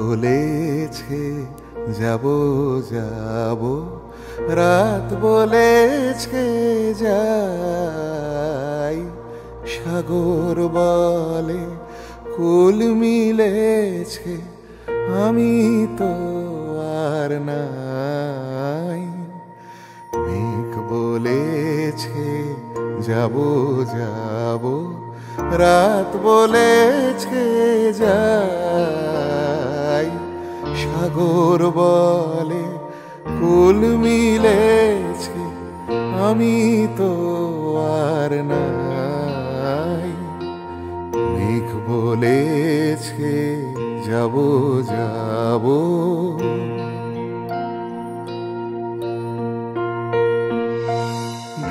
বলেছে যাব যাব, রাত বলেছে যাই, সাগর বলে কুল মিলেছে, আমি তো আর নাই। মেঘ বলেছে যাব যাব, রাত বলেছে যাই, সাগর বলে কুল মিলেছে, আমি তো আর নাই। মেঘ বলেছে যাব যাব,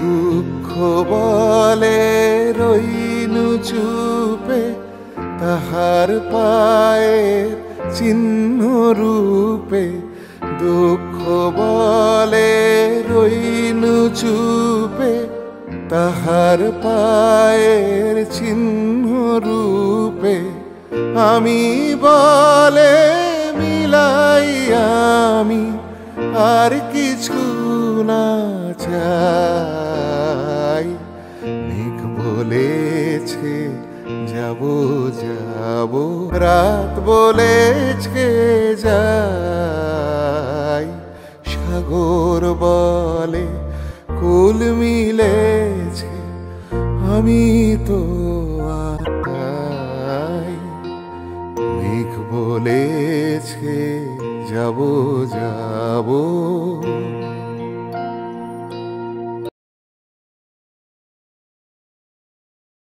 দুঃখ বলে রইনু চুপে, তাহার পায়ের চিহ্ন রূপে। দুঃখ বলে রইনু চুপে, তাহার পায়ের চিহ্ন রূপে। আমি বলে মিলাই আমি আর কিছু না চাই। মেঘ বলেছে যাব যাব, রাত বলেছে যাই, সাগর বলে কুল মিলেছে, আমি তো আর নাই। মেঘ বলেছে যাব যাব।